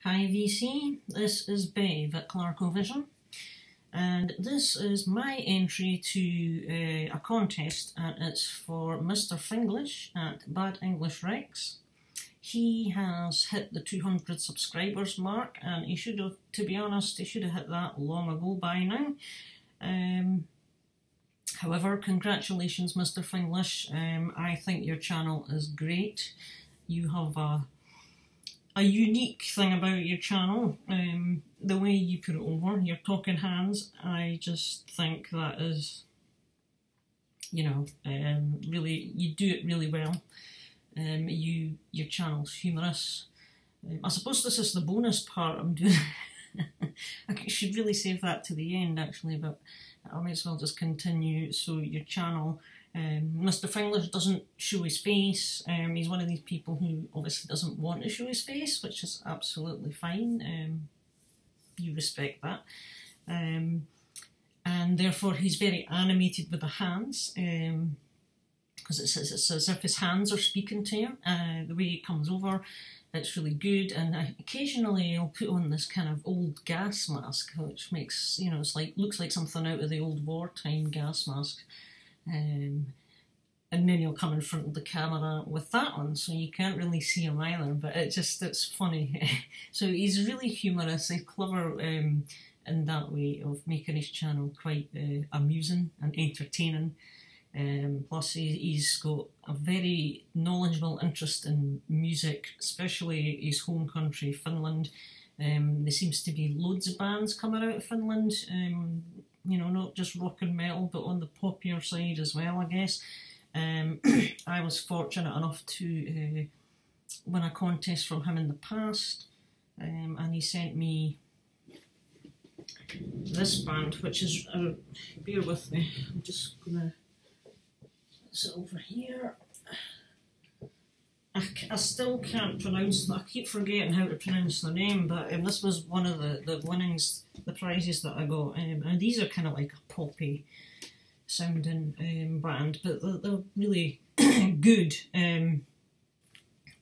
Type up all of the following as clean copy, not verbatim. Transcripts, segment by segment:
Hi VC, this is Bev at Clarkovision, and this is my entry to a contest, and it's for Mr. Finglish at Bad English Rex. He has hit the 200 subscribers mark, and he should have, to be honest, he should have hit that long ago by now. However, congratulations Mr. Finglish. I think your channel is great. You have a unique thing about your channel, the way you put it over, your talking hands. I just think that is, you know, really, you do it really well. Your channel's humorous. I suppose this is the bonus part I'm doing. I should really save that to the end actually, but I might as well just continue. So your channel, Mr. Finglish doesn't show his face. He's one of these people who obviously doesn't want to show his face, which is absolutely fine. You respect that. And therefore he's very animated with the hands, because it's as if his hands are speaking to him. The way it comes over, it's really good. And occasionally I'll put on this kind of old gas mask, which makes, you know, it's like, looks like something out of the old wartime gas mask. And then he'll come in front of the camera with that on, so you can't really see him either, but it's funny. So he's really humorous, he's clever in that way of making his channel quite amusing and entertaining. Plus he's got a very knowledgeable interest in music, especially his home country, Finland. There seems to be loads of bands coming out of Finland, you know, not just rock and metal, but on the poppier side as well, I guess. I was fortunate enough to win a contest from him in the past, and he sent me this band, which is, bear with me, I'm just gonna, it's over here. I still can't pronounce that. I keep forgetting how to pronounce the name, but this was one of the winnings, the prizes that I got. And these are kind of like a poppy sounding band, but they're really good. Band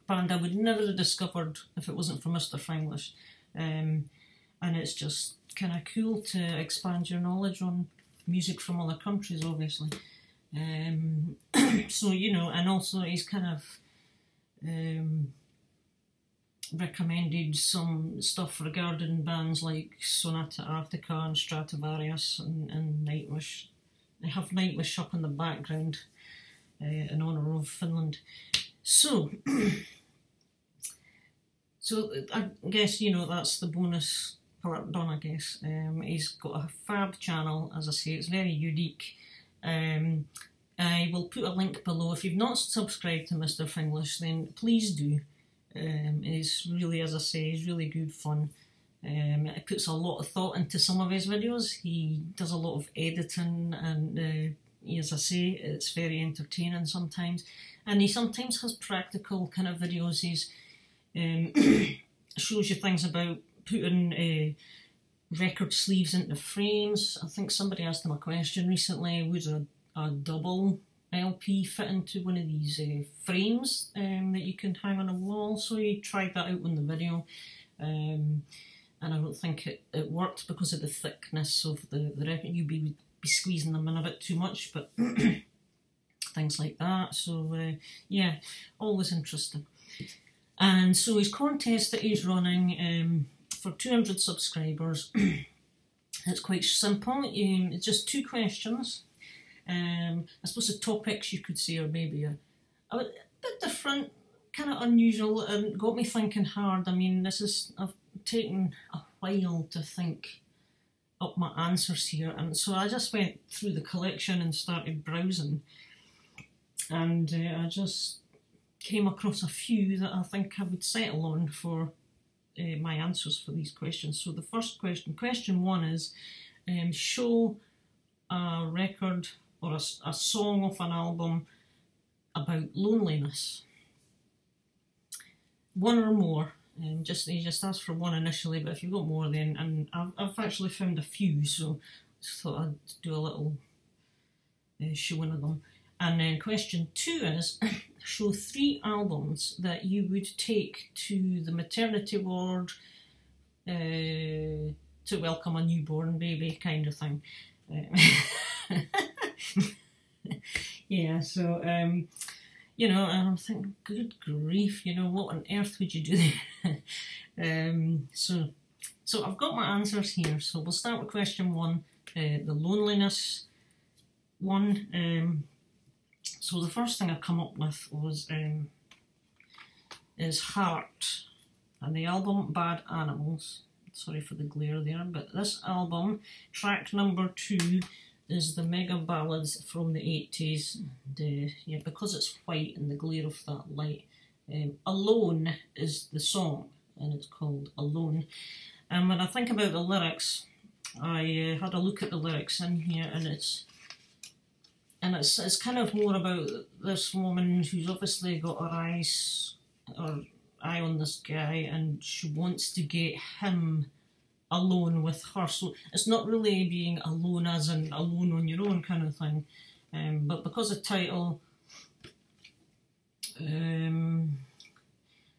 I would never have discovered if it wasn't for Mr. Finglish. And it's just kind of cool to expand your knowledge on music from other countries, obviously. So, you know, and also he's kind of recommended some stuff regarding bands like Sonata Arctica and Stratovarius and Nightwish. They have Nightwish up in the background in honour of Finland. So, so I guess, you know, that's the bonus part done, I guess. He's got a fab channel, as I say, it's very unique. I will put a link below. If you've not subscribed to Mr. Finglish, then please do. It's really, as I say, it's really good fun. It puts a lot of thought into some of his videos. He does a lot of editing, and as I say, it's very entertaining sometimes. And he sometimes has practical kind of videos. He's shows you things about putting record sleeves into frames. I think somebody asked him a question recently, would a double LP fit into one of these frames that you can hang on a wall? So he tried that out on the video, and I don't think it worked because of the thickness of the record. You'd be squeezing them in a bit too much, but things like that. So yeah, always interesting. And so his contest that he's running for 200 subscribers, it's quite simple. It's just 2 questions. I suppose the topics, you could say, are maybe a bit different, kind of unusual, and got me thinking hard. I mean, I've taken a while to think up my answers here, and so I just went through the collection and started browsing, and I just came across a few that I think I would settle on for my answers for these questions. So the first question 1 is, show a record or a song off an album about loneliness. 1 or more. You just ask for 1 initially, but if you've got more, then, and I've actually found a few, so I just thought I'd do a little showing of them. And then question 2 is, show 3 albums that you would take to the maternity ward to welcome a newborn baby kind of thing. Yeah, so, you know, and I'm thinking, good grief, you know, what on earth would you do there? So I've got my answers here. So we'll start with question 1, the loneliness one. So the first thing I come up with was is Heart, and the album Bad Animals. Sorry for the glare there, but this album, track number 2, is the mega ballads from the 80s. And, yeah, because it's white in the glare of that light. Alone is the song, and it's called Alone. And when I think about the lyrics, I had a look at the lyrics in here, and it's kind of more about this woman who's obviously got her eye on this guy, and she wants to get him alone with her. So it's not really being alone as in alone on your own kind of thing, but because the title,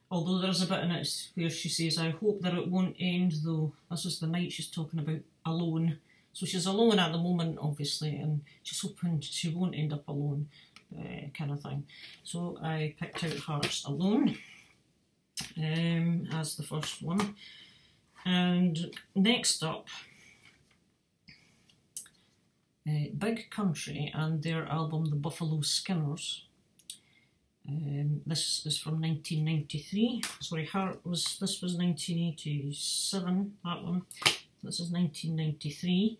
although there's a bit in it where she says, I hope that it won't end though. This is the night she's talking about, alone. So she's alone at the moment, obviously, and she's hoping she won't end up alone, kind of thing. So I picked out Hearts Alone as the first one. And next up, Big Country and their album The Buffalo Skinners. This is from 1993. Sorry, this was 1987, that one. This is 1993.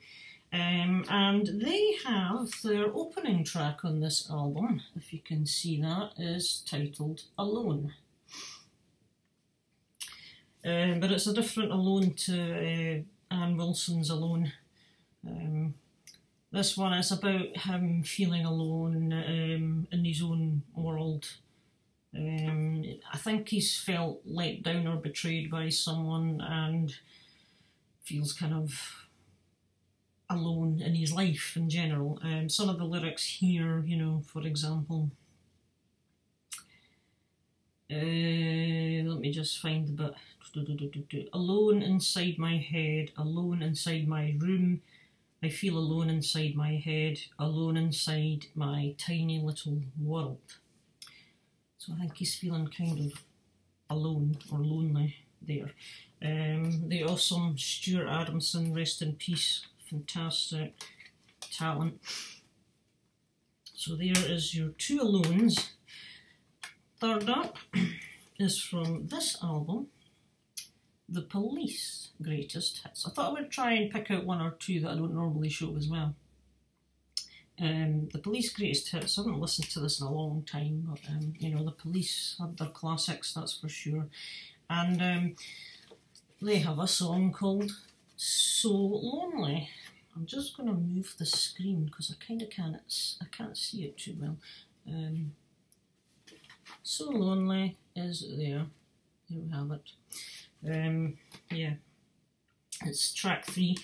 And they have their opening track on this album, if you can see that, is titled Alone. But it's a different Alone to Ann Wilson's Alone. This one is about him feeling alone in his own world. I think he's felt let down or betrayed by someone and feels kind of alone in his life in general. Some of the lyrics here, you know, for example, let me just find the bit. Alone inside my head, alone inside my room, I feel alone inside my head, alone inside my tiny little world. So I think he's feeling kind of alone or lonely there. The awesome Stuart Adamson, rest in peace, fantastic talent. So there is your 2 alones. Third up is from this album, The Police Greatest Hits. I thought I would try and pick out 1 or 2 that I don't normally show as well. The Police Greatest Hits, I haven't listened to this in a long time, but you know, the Police had their classics, that's for sure. And they have a song called So Lonely. I'm just going to move the screen because I kind of can't see it too well. So Lonely is there. Here we have it. Yeah, it's track 3.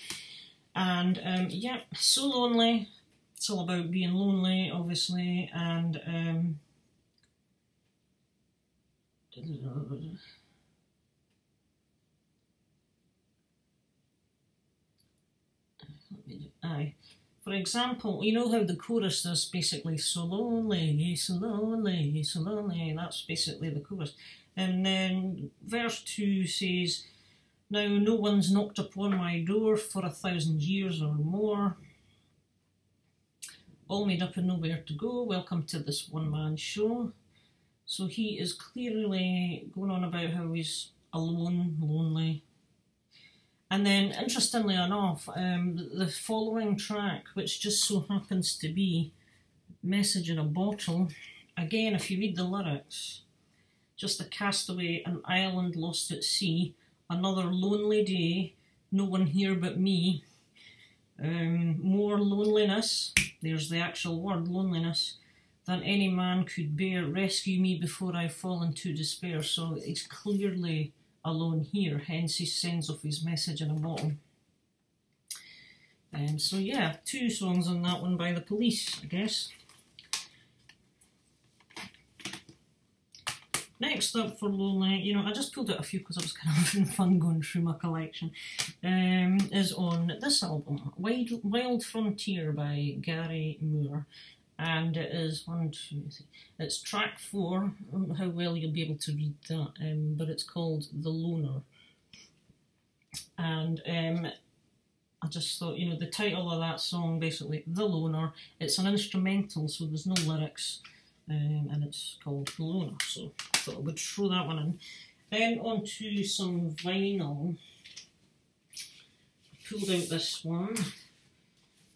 And yeah, So Lonely. It's all about being lonely, obviously, and for example, you know how the chorus is basically so lonely, so lonely, so lonely. That's basically the chorus. And then verse 2 says, now no one's knocked upon my door for 1,000 years or more. All made up and nowhere to go. Welcome to this one-man show. So he is clearly going on about how he's alone, lonely. And then, interestingly enough, the following track, which just so happens to be Message in a Bottle, again, if you read the lyrics, just a castaway, an island lost at sea, another lonely day, no one here but me. More loneliness, there's the actual word, loneliness, than any man could bear. Rescue me before I fall into despair. So he's clearly alone here, hence he sends off his message in a bottle. So yeah, 2 songs on that one by The Police, I guess. next up for Lonely, you know, I just pulled out a few because I was kind of having fun going through my collection, is on this album, Wild Frontier by Gary Moore. And it is it's track 4, I don't know how well you'll be able to read that, but it's called The Loner. And I just thought, you know, the title of that song, basically, The Loner, it's an instrumental, so there's no lyrics, and it's called The Loner, so I thought I would throw that one in. Then on to some vinyl. I pulled out this one.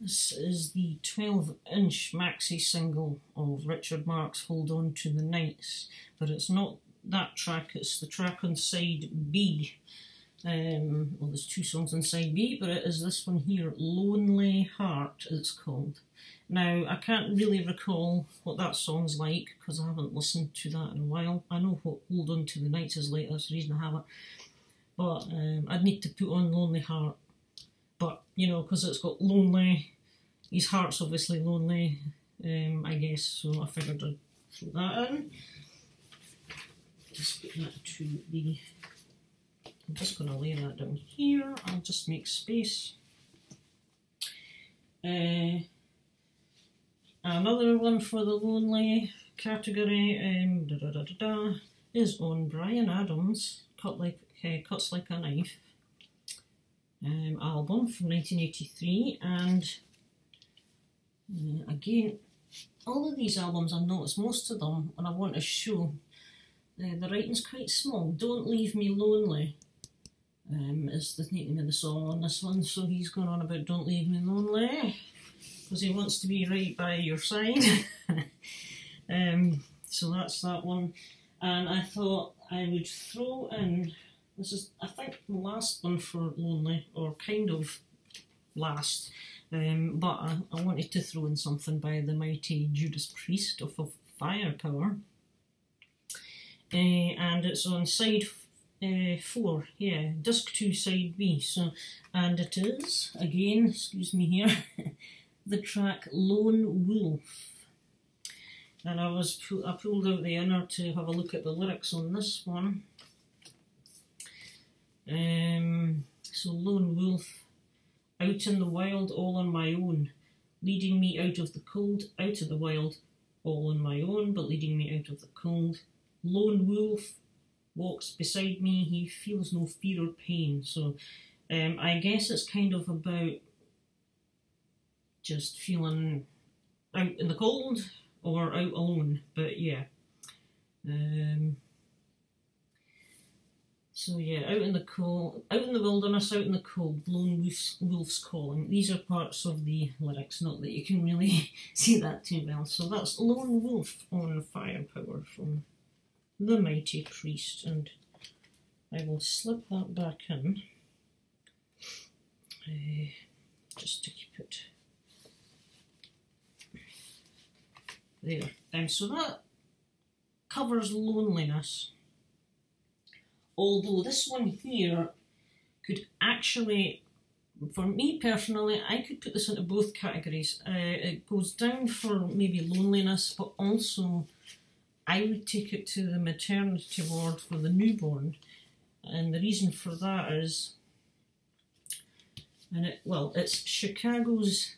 This is the 12-inch maxi single of Richard Marx, Hold On To The Nights, but it's not that track, it's the track on side B. Well, there's 2 songs on side B, but it is this one here, Lonely Heart, it's called. Now, I can't really recall what that song's like, because I haven't listened to that in a while. I know what Hold On To The Nights is like, that's the reason I have it. But I'd need to put on Lonely Heart. But, you know, because it's got lonely, his heart's obviously lonely, I guess, so I figured I'd throw that in. Just put that to the... I'm just going to lay that down here. I'll just make space. Another one for the lonely category is on Bryan Adams, Cuts Like a Knife album from 1983, and again, all of these albums I've noticed, most of them, when I want to show, the writing's quite small. Don't Leave Me Lonely is the name of the song on this one, so he's going on about Don't Leave Me Lonely, because he wants to be right by your side. So that's that one, and I thought I would throw in, this is I think the last one for Lonely, or kind of last, but I wanted to throw in something by the mighty Judas Priest of Firepower, and it's on side 4, yeah, disc 2 side B, so, and it is, again, excuse me here, the track Lone Wolf. And I pulled out the inner to have a look at the lyrics on this one. So Lone Wolf, out in the wild, all on my own, leading me out of the cold, out of the wild, all on my own, but leading me out of the cold. Lone Wolf walks beside me, he feels no fear or pain. So I guess it's kind of about just feeling out in the cold or out alone, but yeah. So yeah, out in the cold, out in the wilderness, out in the cold, lone wolf's calling. These are parts of the lyrics, not that you can really see that too well. So that's Lone Wolf on Firepower from the Mighty Priest, and I will slip that back in just to keep it there. And so that covers loneliness, although this one here could actually, for me personally, I could put this into both categories. It goes down for maybe loneliness, but also I would take it to the maternity ward for the newborn, and the reason for that is, and it's Chicago's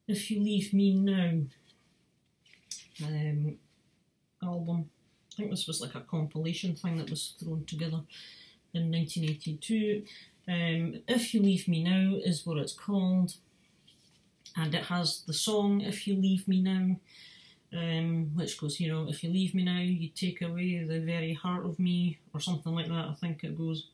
If You Leave Me Now album. I think this was like a compilation thing that was thrown together in 1982. If You Leave Me Now is what it's called, and it has the song If You Leave Me Now, which goes, you know, if you leave me now, you take away the very heart of me, or something like that. I think it goes,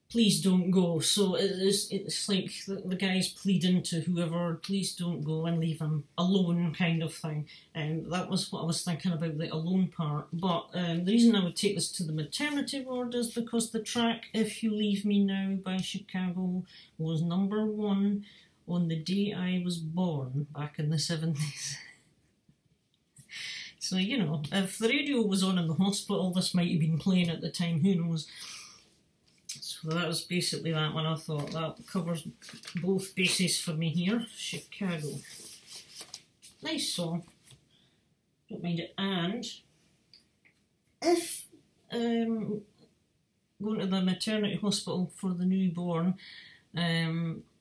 please don't go. So it's like the guy's pleading to whoever, please don't go and leave him alone, kind of thing. And that was what I was thinking about, the alone part. But the reason I would take this to the maternity ward is because the track If You Leave Me Now by Chicago was #1 on the day I was born, back in the 70s. So, you know, if the radio was on in the hospital, this might have been playing at the time, who knows. So that was basically that one. I thought that covers both bases for me here. Chicago. Nice song. Don't mind it. And if going to the maternity hospital for the newborn,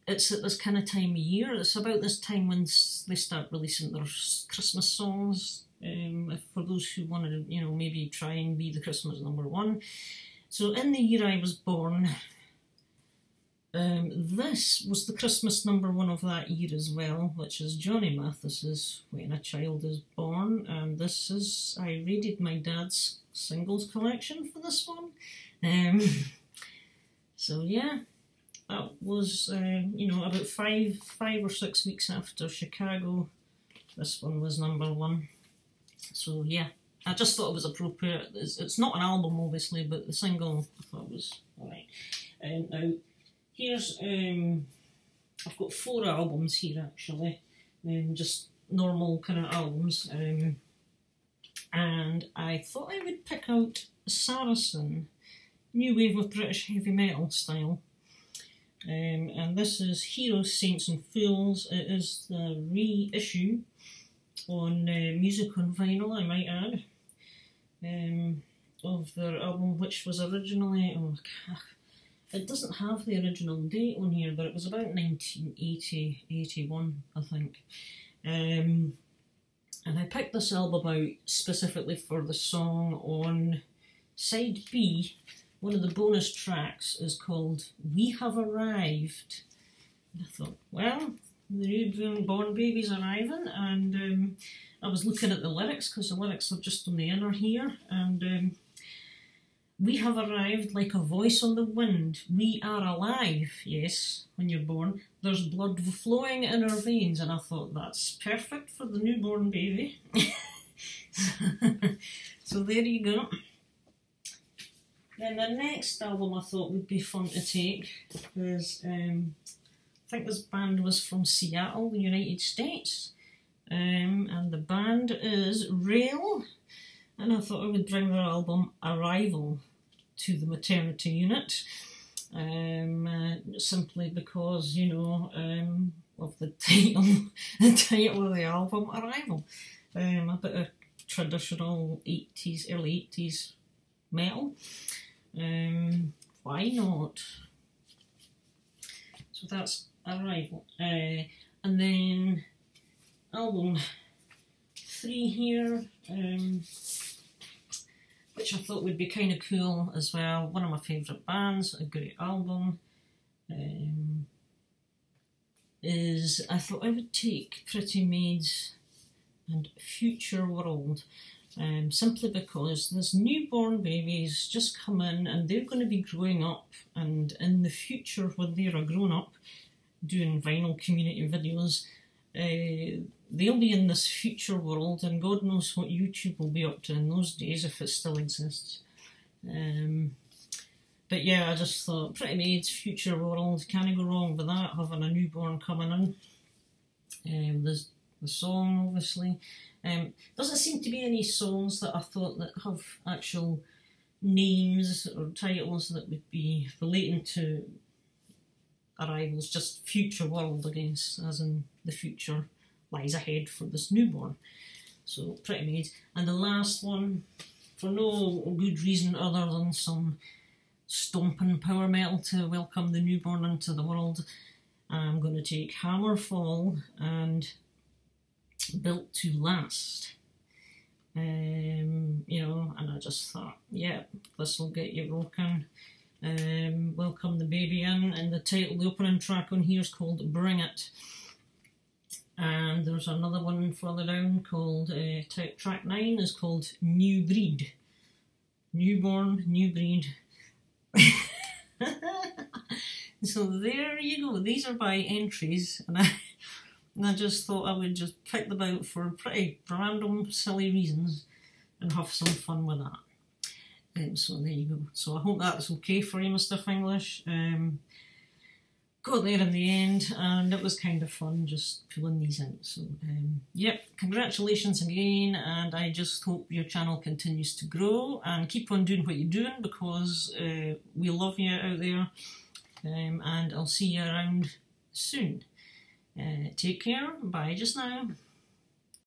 it's at this kind of time of year. It's about this time when they start releasing their Christmas songs. For those who want to, you know, maybe try and be the Christmas #1. So in the year I was born, this was the Christmas #1 of that year as well, which is Johnny Mathis's When a Child is Born, and this is, I raided my dad's singles collection for this one. So yeah, that was, you know, about five or 6 weeks after Chicago, this one was #1. So yeah, I just thought it was appropriate. It's not an album obviously, but the single I thought was alright. Now here's, I've got 4 albums here actually, just normal kind of albums, and I thought I would pick out Samson, new wave of British heavy metal style. And this is Heroes, Saints and Fools. It is the reissue on music on vinyl, I might add, of their album, which was originally, it doesn't have the original date on here, but it was about 1980-81, I think. And I picked this album out specifically for the song on side B. One of the bonus tracks is called We Have Arrived. And I thought, well, the newborn baby's arriving, and I was looking at the lyrics, because the lyrics are just on the inner here, and we have arrived like a voice on the wind. We are alive, yes, when you're born. There's blood flowing in our veins, and I thought that's perfect for the newborn baby. So there you go. Then the next album I thought would be fun to take is, I think this band was from Seattle, the United States, and the band is Rail, and I thought I would bring their album Arrival to the maternity unit, simply because, you know, of the title of the album, Arrival. A bit of traditional 80s, early 80s metal. Why not? So that's Arrival. And then album 3 here, which I thought would be kind of cool as well. One of my favourite bands, a great album, is I thought I would take Pretty Maids and Future World. Simply because this newborn baby's just come in and they're going to be growing up, and in the future when they're a grown up doing vinyl community videos, they'll be in this future world, and God knows what YouTube will be up to in those days if it still exists. But yeah, I just thought Pretty Maids, Future World, can't go wrong with that, having a newborn coming in. There's the song, obviously. Doesn't seem to be any songs that I thought that have actual names or titles that would be relating to Arrival's, just Future World, I guess, as in the future lies ahead for this newborn. So Pretty Maids. And the last one, for no good reason other than some stomping power metal to welcome the newborn into the world, I'm going to take Hammerfall and Built to Last. You know, and I just thought, yeah, this will get you rocking. Welcome the baby in, and the title, the opening track on here is called Bring It. And there's another one further down called, track 9 is called New Breed. Newborn, new breed. So there you go, these are by entries, and I just thought I would just pick them out for pretty random, silly reasons and have some fun with that. So there you go. So I hope that's okay for you, Mr. Finglish. Got there in the end, and it was kind of fun just pulling these out. So, yep, congratulations again, and I just hope your channel continues to grow, and keep on doing what you're doing, because we love you out there, and I'll see you around soon. Take care, bye just now.